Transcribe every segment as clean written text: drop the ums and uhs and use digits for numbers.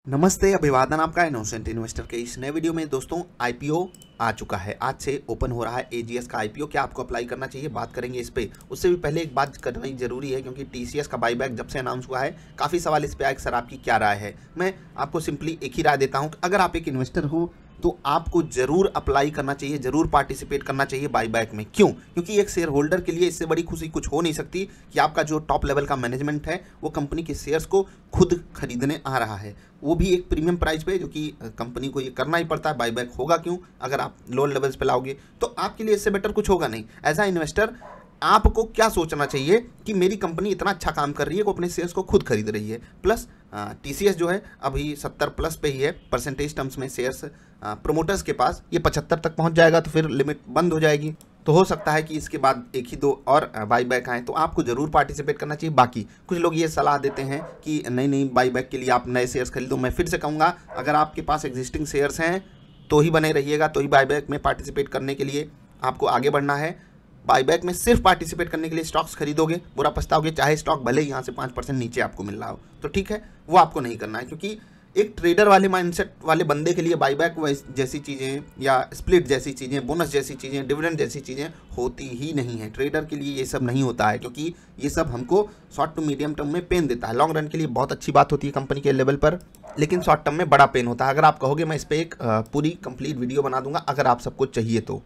नमस्ते, अभिवादन आपका इनोसेंट इन्वेस्टर के इस नए वीडियो में। दोस्तों, आईपीओ आ चुका है, आज से ओपन हो रहा है एजीएस का आईपीओ। क्या आपको अप्लाई करना चाहिए, बात करेंगे इस पे। उससे भी पहले एक बात करना ही जरूरी है, क्योंकि टीसीएस का बाईबैक जब से अनाउंस हुआ है काफ़ी सवाल इस पे आए, सर आपकी क्या राय है। मैं आपको सिंपली एक ही राय देता हूँ, अगर आप एक इन्वेस्टर हो तो आपको जरूर अप्लाई करना चाहिए, जरूर पार्टिसिपेट करना चाहिए बाईबैक में। क्यों? क्योंकि एक शेयर होल्डर के लिए इससे बड़ी खुशी कुछ हो नहीं सकती कि आपका जो टॉप लेवल का मैनेजमेंट है वो कंपनी के शेयर्स को खुद खरीदने आ रहा है, वो भी एक प्रीमियम प्राइस पे, जो कि कंपनी को ये करना ही पड़ता है। बाईबैक होगा क्यों अगर आप लोअर लेवल्स पे लाओगे, तो आपके लिए इससे बेटर कुछ होगा नहीं। एज अ इन्वेस्टर आपको क्या सोचना चाहिए कि मेरी कंपनी इतना अच्छा काम कर रही है, वो अपने शेयर्स को खुद खरीद रही है। प्लस टीसीएस जो है अभी 70 प्लस पे ही है परसेंटेज टर्म्स में शेयर्स प्रोमोटर्स के पास। ये 75 तक पहुंच जाएगा तो फिर लिमिट बंद हो जाएगी, तो हो सकता है कि इसके बाद एक ही दो और बाईबैक आए, तो आपको जरूर पार्टिसिपेट करना चाहिए। बाकी कुछ लोग ये सलाह देते हैं कि नहीं बाईबैक के लिए आप नए शेयर्स खरीदो। मैं फिर से कहूँगा, अगर आपके पास एग्जिस्टिंग शेयर्स हैं तो ही बने रहिएगा, तो ही बाईबैक में पार्टिसिपेट करने के लिए आपको आगे बढ़ना है। बाईबैक में सिर्फ पार्टिसिपेट करने के लिए स्टॉक्स खरीदोगे, बुरा पछताओगे, चाहे स्टॉक भले ही यहाँ से 5% नीचे आपको मिल रहा हो, तो ठीक है, वो आपको नहीं करना है। क्योंकि एक ट्रेडर वाले माइंडसेट वाले बंदे के लिए बाईबैक जैसी चीज़ें या स्प्लिट जैसी चीज़ें, बोनस जैसी चीज़ें, डिविडेंड जैसी चीज़ें होती ही नहीं है। ट्रेडर के लिए ये सब नहीं होता है, क्योंकि ये सब हमको शॉर्ट टू मीडियम टर्म में पेन देता है। लॉन्ग रन के लिए बहुत अच्छी बात होती है कंपनी के लेवल पर, लेकिन शॉर्ट टर्म में बड़ा पेन होता है। अगर आप कहोगे मैं इस पर एक पूरी कंप्लीट वीडियो बना दूंगा अगर आप सबको चाहिए तो।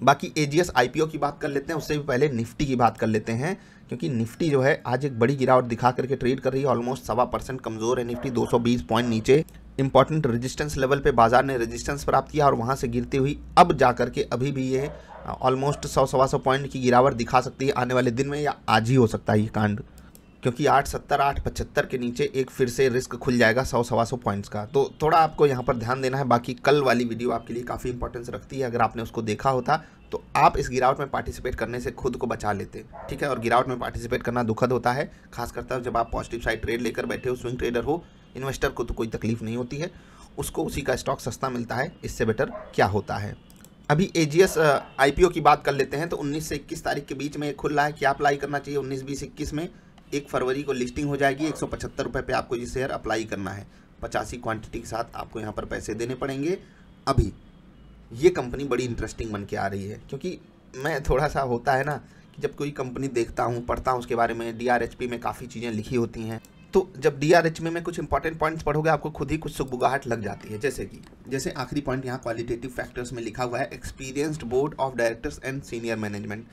बाकी एजीएस आईपीओ की बात कर लेते हैं, उससे भी पहले निफ्टी की बात कर लेते हैं, क्योंकि निफ्टी जो है आज एक बड़ी गिरावट दिखा करके ट्रेड कर रही है। ऑलमोस्ट 1.25% कमजोर है निफ्टी, 220 पॉइंट नीचे। इंपॉर्टेंट रेजिस्टेंस लेवल पे बाजार ने रेजिस्टेंस प्राप्त किया और वहां से गिरती हुई अब जाकर के अभी भी ये ऑलमोस्ट 100-125 पॉइंट की गिरावट दिखा सकती है आने वाले दिन में, या आज ही हो सकता है ये कांड, क्योंकि 870 875 के नीचे एक फिर से रिस्क खुल जाएगा 100-125 पॉइंट्स का। तो थोड़ा आपको यहाँ पर ध्यान देना है। बाकी कल वाली वीडियो आपके लिए काफ़ी इंपॉर्टेंस रखती है, अगर आपने उसको देखा होता तो आप इस गिरावट में पार्टिसिपेट करने से खुद को बचा लेते, ठीक है। और गिरावट में पार्टिसिपेट करना दुखद होता है, खासकर तब जब आप पॉजिटिव साइड ट्रेड लेकर बैठे हो, स्विंग ट्रेडर हो। इन्वेस्टर को तो कोई तकलीफ नहीं होती है, उसको उसी का स्टॉक सस्ता मिलता है, इससे बेटर क्या होता है। अभी एजीएस आईपीओ की बात कर लेते हैं, तो 19 से 21 तारीख के बीच में खुल रहा है। क्या अप्लाई करना चाहिए? 19, 20, 21 में 1 फरवरी को लिस्टिंग हो जाएगी। 175 रुपये पे आपको ये शेयर अप्लाई करना है। 85 क्वांटिटी के साथ आपको यहाँ पर पैसे देने पड़ेंगे। अभी ये कंपनी बड़ी इंटरेस्टिंग बन के आ रही है, क्योंकि मैं थोड़ा सा होता है ना कि जब कोई कंपनी देखता हूँ, पढ़ता हूँ उसके बारे में, डीआरएचपी में काफ़ी चीज़ें लिखी होती हैं, तो जब डीआरएचपी में कुछ इंपॉर्टेंट पॉइंट्स पढ़ोगे आपको खुद ही कुछ सुगबुगाहट लग जाती है। जैसे आखिरी पॉइंट यहाँ क्वालिटेटिव फैक्टर्स में लिखा हुआ है, experienced board of directors and senior management.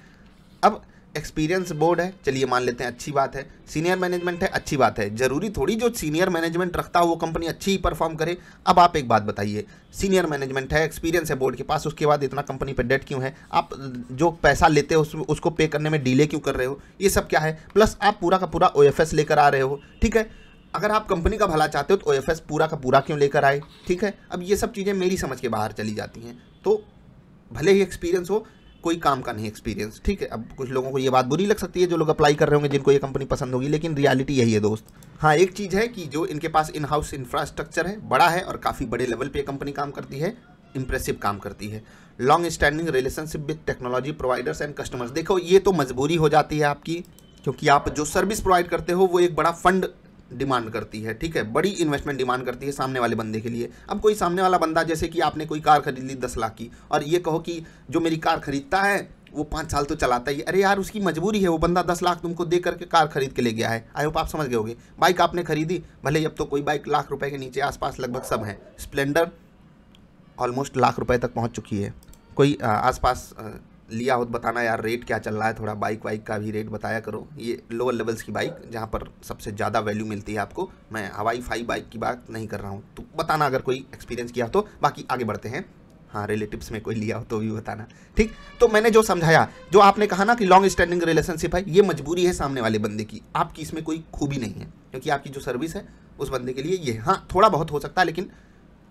अब एक्सपीरियंस बोर्ड है, चलिए मान लेते हैं, अच्छी बात है। सीनियर मैनेजमेंट है, अच्छी बात है। जरूरी थोड़ी जो सीनियर मैनेजमेंट रखता हो वो कंपनी अच्छी ही परफॉर्म करे। अब आप एक बात बताइए, सीनियर मैनेजमेंट है, एक्सपीरियंस है बोर्ड के पास, उसके बाद इतना कंपनी पे डेट क्यों है? आप जो पैसा लेते हो उसको पे करने में डिले क्यों कर रहे हो? ये सब क्या है? प्लस आप पूरा का पूरा ओएफएस लेकर आ रहे हो, ठीक है। अगर आप कंपनी का भला चाहते हो तो ओएफएस पूरा का पूरा क्यों लेकर आए, ठीक है। अब ये सब चीज़ें मेरी समझ के बाहर चली जाती हैं। तो भले ही एक्सपीरियंस हो, कोई काम का नहीं एक्सपीरियंस, ठीक है। अब कुछ लोगों को ये बात बुरी लग सकती है, जो लोग अप्लाई कर रहे होंगे, जिनको ये कंपनी पसंद होगी, लेकिन रियलिटी यही है दोस्त। हाँ, एक चीज़ है कि जो इनके पास इन हाउस इंफ्रास्ट्रक्चर है, बड़ा है और काफ़ी बड़े लेवल पे कंपनी काम करती है, इंप्रेसिव काम करती है। Long standing relationship with technology providers and customers. देखो, ये तो मजबूरी हो जाती है आपकी, क्योंकि आप जो सर्विस प्रोवाइड करते हो वो एक बड़ा फंड डिमांड करती है, ठीक है, बड़ी इन्वेस्टमेंट डिमांड करती है सामने वाले बंदे के लिए। अब कोई सामने वाला बंदा, जैसे कि आपने कोई कार खरीद ली 10 लाख की, और ये कहो कि जो मेरी कार खरीदता है वो 5 साल तो चलाता ही। अरे यार, उसकी मजबूरी है, वो बंदा 10 लाख तुमको दे करके कार खरीद के ले गया है। आई होप आप समझ गए होंगे। बाइक आपने खरीदी, भले अब तो कोई बाइक लाख रुपए के नीचे आसपास लगभग सब है। स्प्लेंडर ऑलमोस्ट लाख रुपए तक पहुंच चुकी है। कोई आसपास लिया हो तो बताना यार, रेट क्या चल रहा है, थोड़ा बाइक वाइक का भी रेट बताया करो। ये लोअर लेवल्स की बाइक जहाँ पर सबसे ज़्यादा वैल्यू मिलती है आपको, मैं हवाई फाई बाइक की बात नहीं कर रहा हूँ, तो बताना अगर कोई एक्सपीरियंस किया हो तो। बाकी आगे बढ़ते हैं। हाँ, रिलेटिव्स में कोई लिया हो तो भी बताना, ठीक। तो मैंने जो समझाया, जो आपने कहा ना कि लॉन्ग स्टैंडिंग रिलेशनशिप है, ये मजबूरी है सामने वाले बंदे की, आपकी इसमें कोई खूबी नहीं है, क्योंकि आपकी जो सर्विस है उस बंदे के लिए ये, हाँ थोड़ा बहुत हो सकता है, लेकिन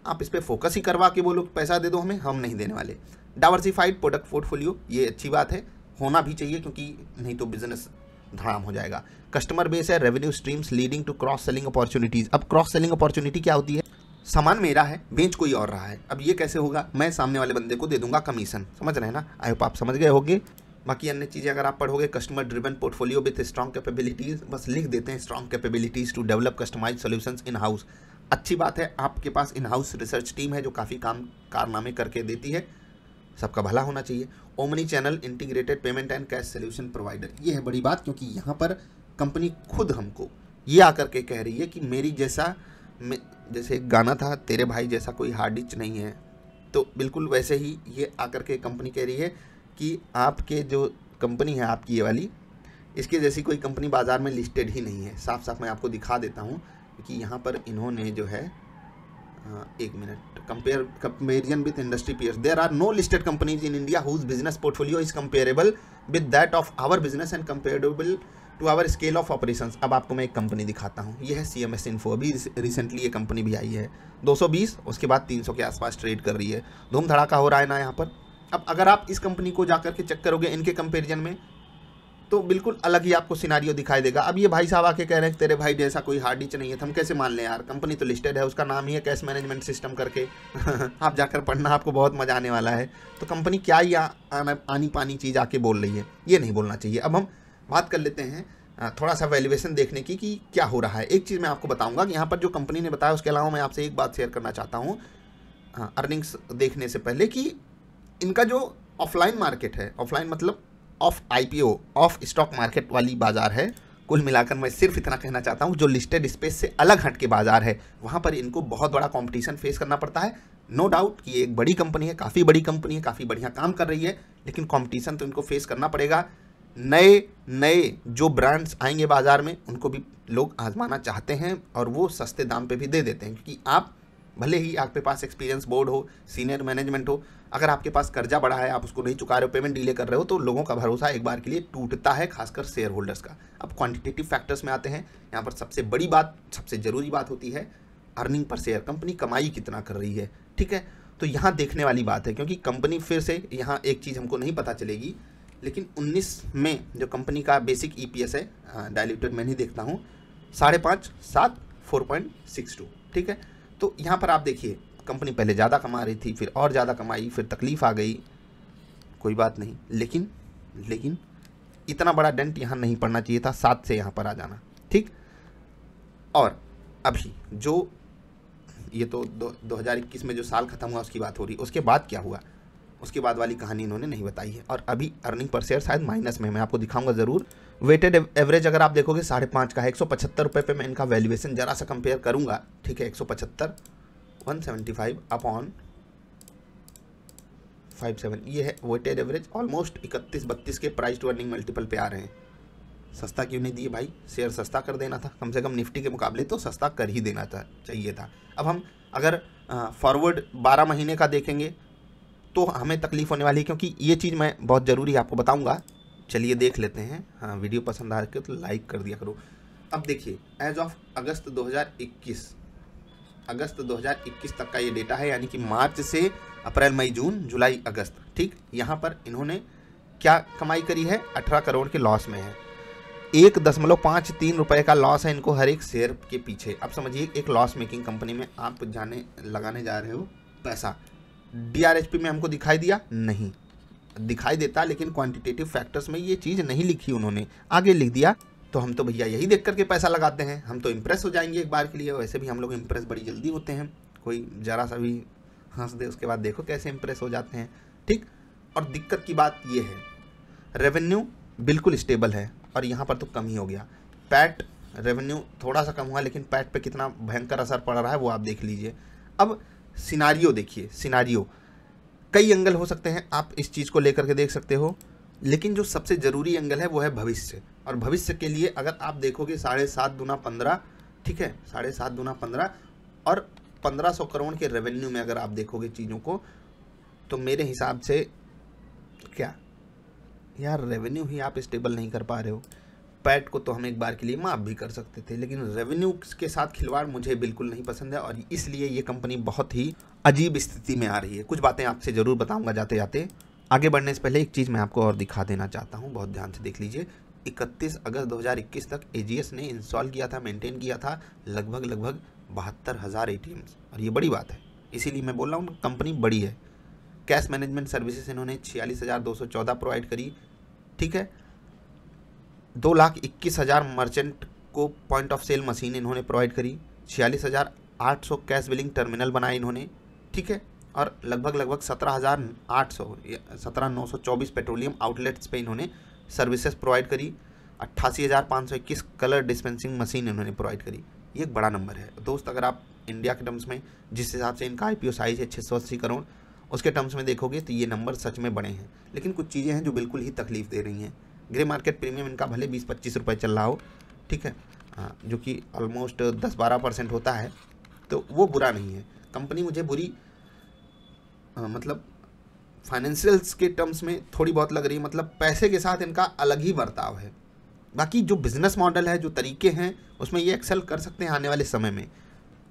आप इस पर फोकस ही करवा के बोलो पैसा दे दो हमें, हम नहीं देने वाले। डाइवर्सिफाइड प्रोडक्ट पोर्टफोलियो, ये अच्छी बात है, होना भी चाहिए, क्योंकि नहीं तो बिजनेस धड़ाम हो जाएगा। कस्टमर बेस है, revenue streams leading to cross selling opportunities. अब क्रॉस सेलिंग अपॉर्चुनिटी क्या होती है? सामान मेरा है, बेच कोई और रहा है, अब ये कैसे होगा? मैं सामने वाले बंदे को दे दूंगा कमीशन, समझ रहे हैं ना? आई होप आप समझ गए होंगे। बाकी अन्य चीज़ें अगर आप पढ़ोगे, customer driven portfolio with strong capabilities, बस लिख देते हैं strong capabilities to develop customise solutions in house. अच्छी बात है, आपके पास इन हाउस रिसर्च टीम है जो काफ़ी कारनामे करके देती है, सबका भला होना चाहिए। Omni channel integrated payment and cash solution provider, ये है बड़ी बात, क्योंकि यहाँ पर कंपनी खुद हमको ये आकर के कह रही है कि मेरी जैसा, जैसे एक गाना था तेरे भाई जैसा कोई हार्ड डिस्क नहीं है, तो बिल्कुल वैसे ही ये आकर के कंपनी कह रही है कि आपके जो कंपनी है आपकी ये वाली, इसके जैसी कोई कंपनी बाज़ार में लिस्टेड ही नहीं है। साफ साफ मैं आपको दिखा देता हूँ कि यहाँ पर इन्होंने जो है, एक minute, comparison with industry peers, there are no listed companies in India whose business portfolio is comparable with that of our business and comparable to our scale of operations. अब आपको मैं एक कंपनी दिखाता हूँ, ये है CMS इन्फो, अभी recently ये कंपनी भी आई है, 220 उसके बाद 300 के आसपास ट्रेड कर रही है, धूम धड़ाका हो रहा है ना यहाँ पर। अब अगर आप इस कंपनी को जाकर के चेक करोगे इनके कंपेरिजन में, तो बिल्कुल अलग ही आपको सिनारियो दिखाई देगा। अब ये भाई साहब आके कह रहे हैं तेरे भाई जैसा कोई हार्ड डिस्क नहीं है, तो हम कैसे मान लें यार, कंपनी तो लिस्टेड है, उसका नाम ही है कैश मैनेजमेंट सिस्टम करके आप जाकर पढ़ना, आपको बहुत मजा आने वाला है। तो कंपनी क्या ही आनी पानी चीज़ आके बोल रही है, ये नहीं बोलना चाहिए। अब हम बात कर लेते हैं थोड़ा सा वैल्यूएशन देखने की कि क्या हो रहा है। एक चीज़ मैं आपको बताऊंगा कि यहाँ पर जो कंपनी ने बताया, उसके अलावा मैं आपसे एक बात शेयर करना चाहता हूँ अर्निंग्स देखने से पहले, कि इनका जो ऑफलाइन मार्केट है, ऑफलाइन मतलब of IPO, of stock market वाली बाजार है, कुल मिलाकर मैं सिर्फ इतना कहना चाहता हूँ, जो लिस्टेड स्पेस से अलग हट के बाजार है, वहाँ पर इनको बहुत बड़ा कंपटीशन फेस करना पड़ता है। नो डाउट कि ये एक बड़ी कंपनी है, काफ़ी बड़ी कंपनी है, काफ़ी बढ़िया काम कर रही है, लेकिन कंपटीशन तो इनको फेस करना पड़ेगा। नए जो ब्रांड्स आएंगे बाज़ार में, उनको भी लोग आजमाना चाहते हैं और वो सस्ते दाम पे भी दे देते हैं, क्योंकि आप भले ही आपके पास एक्सपीरियंस बोर्ड हो, सीनियर मैनेजमेंट हो, अगर आपके पास कर्जा बड़ा है, आप उसको नहीं चुका रहे हो, पेमेंट डिले कर रहे हो, तो लोगों का भरोसा एक बार के लिए टूटता है, खासकर शेयर होल्डर्स का। अब क्वांटिटेटिव फैक्टर्स में आते हैं, यहाँ पर सबसे बड़ी बात, सबसे ज़रूरी बात होती है अर्निंग पर शेयर, कंपनी कमाई कितना कर रही है, ठीक है। तो यहाँ देखने वाली बात है, क्योंकि कंपनी, फिर से यहाँ एक चीज़ हमको नहीं पता चलेगी, लेकिन 19 में जो कंपनी का बेसिक EPS है, डायल्यूटेड मैं नहीं देखता हूँ, 5.5, 7, 4.62, ठीक है। तो यहाँ पर आप देखिए, कंपनी पहले ज़्यादा कमा रही थी, फिर और ज़्यादा कमाई, फिर तकलीफ आ गई, कोई बात नहीं, लेकिन इतना बड़ा डेंट यहाँ नहीं पड़ना चाहिए था, 7 से यहाँ पर आ जाना, ठीक। और अभी जो ये तो 2021 में जो साल खत्म हुआ उसकी बात हो रही, उसके बाद क्या हुआ, उसके बाद वाली कहानी इन्होंने नहीं बताई है। और अभी अर्निंग पर शेयर शायद माइनस में, मैं आपको दिखाऊंगा ज़रूर। वेटेड एवरेज अगर आप देखोगे 5.5 का है, 175 रुपये पे मैं इनका वैल्यूएशन जरा सा कंपेयर करूंगा, ठीक है। 175, 175 अपॉन 57, ये है वेटेड एवरेज, ऑलमोस्ट 31-32 के प्राइस टू अर्निंग मल्टीपल पे आ रहे हैं। सस्ता क्यों नहीं दिए भाई, शेयर सस्ता कर देना था, कम से कम निफ्टी के मुकाबले तो सस्ता कर ही देना चाहिए था। अब हम अगर फॉरवर्ड 12 महीने का देखेंगे तो हमें तकलीफ होने वाली है, क्योंकि ये चीज़ मैं बहुत ज़रूरी आपको बताऊंगा। चलिए देख लेते हैं, हाँ वीडियो पसंद आ रही तो लाइक कर दिया करो। अब देखिए, एज ऑफ अगस्त 2021 तक का ये डेटा है, यानी कि मार्च से अप्रैल, मई, जून, जुलाई, अगस्त, ठीक। यहाँ पर इन्होंने क्या कमाई करी है, 18 करोड़ के लॉस में है, 1.53 रुपये का लॉस है इनको हर एक शेयर के पीछे। अब समझिए, एक लॉस मेकिंग कंपनी में आप लगाने जा रहे हो पैसा, DRHP में हमको दिखाई दिया नहीं, दिखाई देता, लेकिन क्वांटिटेटिव फैक्टर्स में ये चीज़ नहीं लिखी, उन्होंने आगे लिख दिया। तो हम तो भैया यही देख करके पैसा लगाते हैं, हम तो इम्प्रेस हो जाएंगे एक बार के लिए। वैसे भी हम लोग इम्प्रेस बड़ी जल्दी होते हैं, कोई ज़रा सा भी हंस दे उसके बाद देखो कैसे इम्प्रेस हो जाते हैं, ठीक। और दिक्कत की बात ये है, रेवेन्यू बिल्कुल स्टेबल है और यहाँ पर तो कम ही हो गया। पैट रेवेन्यू थोड़ा सा कम हुआ, लेकिन पैट पे कितना भयंकर असर पड़ रहा है वो आप देख लीजिए। अब सिनारियो देखिए, सिनारियो कई एंगल हो सकते हैं, आप इस चीज़ को लेकर के देख सकते हो, लेकिन जो सबसे ज़रूरी एंगल है वो है भविष्य। और भविष्य के लिए अगर आप देखोगे 7.5 दूना 15, ठीक है, 7.5 दूना 15 और 1500 करोड़ के रेवेन्यू में अगर आप देखोगे चीज़ों को, तो मेरे हिसाब से क्या यार, रेवेन्यू ही आप स्टेबल नहीं कर पा रहे हो। पैट को तो हम एक बार के लिए माफ़ भी कर सकते थे, लेकिन रेवेन्यू के साथ खिलवाड़ मुझे बिल्कुल नहीं पसंद है, और इसलिए ये कंपनी बहुत ही अजीब स्थिति में आ रही है। कुछ बातें आपसे ज़रूर बताऊंगा जाते जाते। आगे बढ़ने से पहले एक चीज़ मैं आपको और दिखा देना चाहता हूँ, बहुत ध्यान से देख लीजिए। 31 अगस्त 2021 तक AGS ने इंस्टॉल किया था, मेंटेन किया था लगभग 72,000 ATMs, और ये बड़ी बात है, इसीलिए मैं बोल रहा हूँ कंपनी बड़ी है। कैश मैनेजमेंट सर्विसेज इन्होंने 46,214 प्रोवाइड करी, ठीक है। 2,21,000 मर्चेंट को पॉइंट ऑफ सेल मशीन इन्होंने प्रोवाइड करी, 46,000 800 कैश बिलिंग टर्मिनल बनाए इन्होंने, ठीक है, और लगभग 17,800 या 17,924 पेट्रोलियम आउटलेट्स पे इन्होंने सर्विसेज प्रोवाइड करी। 88,521 कलर डिस्पेंसिंग मशीन इन्होंने प्रोवाइड करी। ये एक बड़ा नंबर है दोस्त। अगर आप इंडिया के टर्म्स में जिस हिसाब से इनका IPO साइज है 680 करोड़, उसके टर्म्स में देखोगे तो ये नंबर सच में बड़े हैं। लेकिन कुछ चीज़ें हैं जो बिल्कुल ही तकलीफ दे रही हैं। ग्रे मार्केट प्रीमियम इनका भले 20-25 रुपये चल रहा हो, ठीक है, जो कि ऑलमोस्ट 10-12% होता है, तो वो बुरा नहीं है। कंपनी मुझे बुरी मतलब फाइनेंशियल्स के टर्म्स में थोड़ी बहुत लग रही है, मतलब पैसे के साथ इनका अलग ही बर्ताव है। बाकी जो बिजनेस मॉडल है, जो तरीके हैं, उसमें ये एक्सेल कर सकते हैं आने वाले समय में।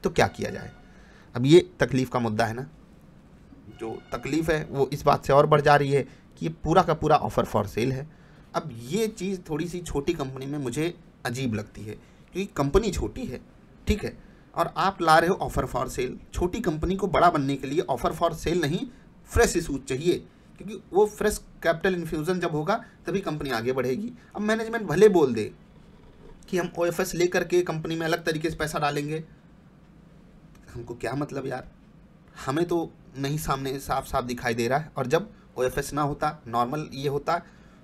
तो क्या किया जाए, अब ये तकलीफ़ का मुद्दा है ना। जो तकलीफ़ है वो इस बात से और बढ़ जा रही है कि ये पूरा का पूरा ऑफ़र फॉर सेल है। अब ये चीज़ थोड़ी सी छोटी कंपनी में मुझे अजीब लगती है, क्योंकि कंपनी छोटी है, ठीक है, और आप ला रहे हो ऑफ़र फॉर सेल। छोटी कंपनी को बड़ा बनने के लिए ऑफ़र फॉर सेल नहीं, फ्रेश इशूज चाहिए, क्योंकि वो फ्रेश कैपिटल इन्फ्यूज़न जब होगा तभी कंपनी आगे बढ़ेगी। अब मैनेजमेंट भले बोल दे कि हम OFS लेकर के कंपनी में अलग तरीके से पैसा डालेंगे, हमको क्या मतलब यार, हमें तो नहीं सामने साफ साफ दिखाई दे रहा है। और जब OFS ना होता, नॉर्मल ये होता,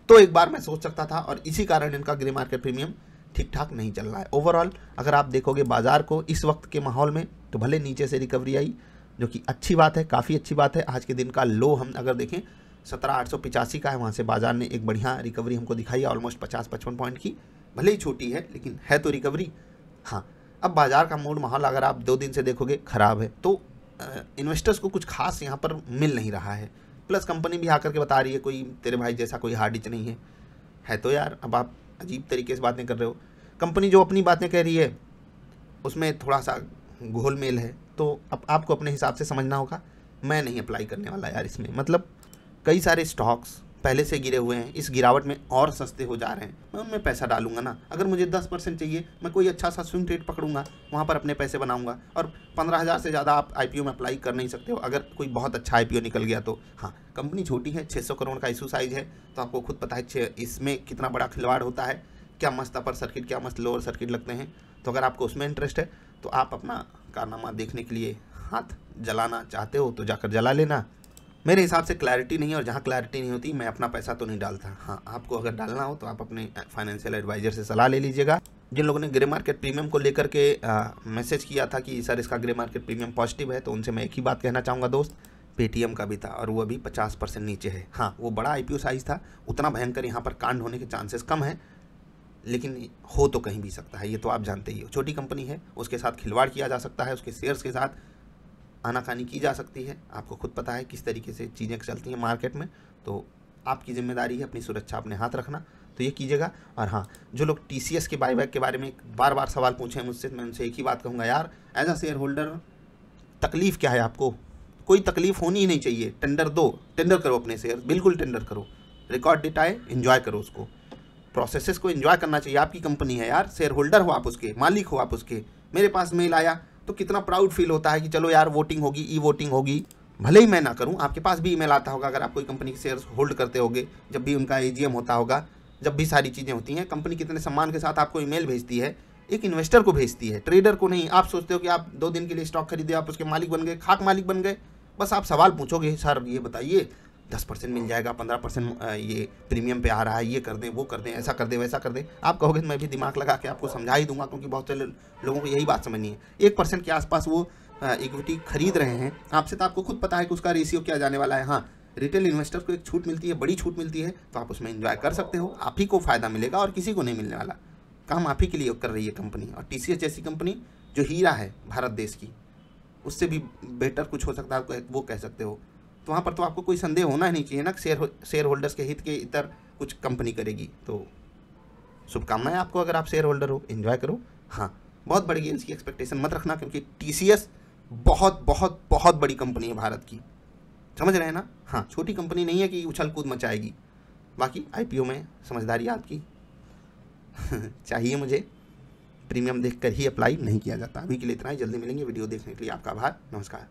तो एक बार मैं सोच सकता था, और इसी कारण इनका ग्रे मार्केट प्रीमियम ठीक ठाक नहीं चल रहा है। ओवरऑल अगर आप देखोगे बाजार को इस वक्त के माहौल में, तो भले नीचे से रिकवरी आई, जो कि अच्छी बात है, काफ़ी अच्छी बात है। आज के दिन का लो हम अगर देखें 17,885 का है, वहाँ से बाजार ने एक बढ़िया रिकवरी हमको दिखाई है, ऑलमोस्ट 50-55 पॉइंट की। भले ही छोटी है लेकिन है तो रिकवरी। हाँ, अब बाजार का मूड माहौल अगर आप 2 दिन से देखोगे ख़राब है, तो इन्वेस्टर्स को कुछ खास यहाँ पर मिल नहीं रहा है। प्लस कंपनी भी आकर के बता रही है कोई तेरे भाई जैसा कोई हार्ड डिच नहीं है तो यार अब आप अजीब तरीके से बातें कर रहे हो। कंपनी जो अपनी बातें कह रही है उसमें थोड़ा सा घोलमेल है, तो अब आपको अपने हिसाब से समझना होगा। मैं नहीं अप्लाई करने वाला यार इसमें, मतलब कई सारे स्टॉक्स पहले से गिरे हुए हैं, इस गिरावट में और सस्ते हो जा रहे हैं, मैं उनमें पैसा डालूंगा ना। अगर मुझे 10% चाहिए, मैं कोई अच्छा सा स्विंग ट्रेड पकड़ूंगा, वहाँ पर अपने पैसे बनाऊंगा। और 15,000 से ज़्यादा आप IPO में अप्लाई कर नहीं सकते हो, अगर कोई बहुत अच्छा IPO निकल गया तो। हाँ, कंपनी छोटी है, 600 करोड़ का इशू साइज है, तो आपको खुद पता है इसमें कितना बड़ा खिलवाड़ होता है, क्या मस्त अपर सर्किट, क्या मस्त लोअर सर्किट लगते हैं। तो अगर आपको उसमें इंटरेस्ट है तो आप अपना कारनामा देखने के लिए हाथ जलाना चाहते हो तो जाकर जला लेना। मेरे हिसाब से क्लैरिटी नहीं है, और जहाँ क्लैरिटी नहीं होती मैं अपना पैसा तो नहीं डालता। हाँ, आपको अगर डालना हो तो आप अपने फाइनेंशियल एडवाइजर से सलाह ले लीजिएगा। जिन लोगों ने ग्रे मार्केट प्रीमियम को लेकर के मैसेज किया था कि सर इसका ग्रे मार्केट प्रीमियम पॉजिटिव है, तो उनसे मैं एक ही बात कहना चाहूँगा दोस्त, पेटीएम का भी था और वो अभी 50% नीचे है। हाँ, वो बड़ा IPO साइज था, उतना भयंकर यहाँ पर कांड होने के चांसेस कम है, लेकिन हो तो कहीं भी सकता है, ये तो आप जानते ही हो। छोटी कंपनी है, उसके साथ खिलवाड़ किया जा सकता है, उसके शेयर्स के साथ आनाकानी की जा सकती है। आपको खुद पता है किस तरीके से चीज़ें चलती हैं मार्केट में, तो आपकी जिम्मेदारी है अपनी सुरक्षा अपने हाथ रखना, तो ये कीजिएगा। और हाँ, जो लोग TCS के बायबैक के बारे में बार बार सवाल पूछे मुझसे, मैं उनसे एक ही बात कहूँगा, यार एज अ शेयर होल्डर तकलीफ़ क्या है आपको? कोई तकलीफ़ होनी ही नहीं चाहिए। टेंडर दो, टेंडर करो अपने शेयर, बिल्कुल टेंडर करो, रिकॉर्ड डेट आए, इन्जॉय करो उसको, प्रोसेसेस को एंजॉय करना चाहिए। आपकी कंपनी है यार, शेयर होल्डर हो आप उसके, मालिक हो आप उसके। मेरे पास मेल आया तो कितना प्राउड फील होता है कि चलो यार वोटिंग होगी, ई वोटिंग होगी, भले ही मैं ना करूं, आपके पास भी ईमेल आता होगा अगर आप कोई कंपनी के शेयर्स होल्ड करते होगे, जब भी उनका AGM होता होगा, जब भी सारी चीज़ें होती हैं, कंपनी कितने सम्मान के साथ आपको ईमेल भेजती है, एक इन्वेस्टर को भेजती है, ट्रेडर को नहीं। आप सोचते हो कि आप 2 दिन के लिए स्टॉक खरीदे, आप उसके मालिक बन गए, खाक मालिक बन गए। बस आप सवाल पूछोगे, सर ये बताइए 10% मिल जाएगा, 15% ये प्रीमियम पे आ रहा है, ये कर दें, वो कर दें, ऐसा कर दें, वैसा कर दें। आप कहोगे तो मैं भी दिमाग लगा के आपको समझा ही दूंगा, क्योंकि बहुत सारे लोगों को यही बात समझनी है। 1% के आसपास वो इक्विटी खरीद रहे हैं आपसे, तो आपको खुद पता है कि उसका रेशियो क्या जाने वाला है। हाँ, रिटेल इन्वेस्टर को एक छूट मिलती है, बड़ी छूट मिलती है, तो आप उसमें एंजॉय कर सकते हो। आप ही को फ़ायदा मिलेगा और किसी को नहीं मिलने वाला। काम आप ही के लिए कर रही है कंपनी। और TCS जैसी कंपनी जो हीरा है भारत देश की, उससे भी बेटर कुछ हो सकता है, वो कह सकते हो। तो वहाँ पर तो आपको कोई संदेह होना ही नहीं चाहिए ना, शेयर होल्डर्स के हित के इतर कुछ कंपनी करेगी। तो शुभकामनाएं आपको, अगर आप शेयर होल्डर हो, एंजॉय करो। हाँ, बहुत बड़ी गेंस की एक्सपेक्टेशन मत रखना, क्योंकि TCS बहुत बहुत बहुत बड़ी कंपनी है भारत की, समझ रहे हैं ना। हाँ, छोटी कंपनी नहीं है कि उछल कूद मचाएगी। बाकी IPO में समझदारी आपकी चाहिए मुझे। प्रीमियम देखकर ही अप्लाई नहीं किया जाता। अभी के लिए इतना ही, जल्दी मिलेंगे। वीडियो देखने के लिए आपका आभार, नमस्कार।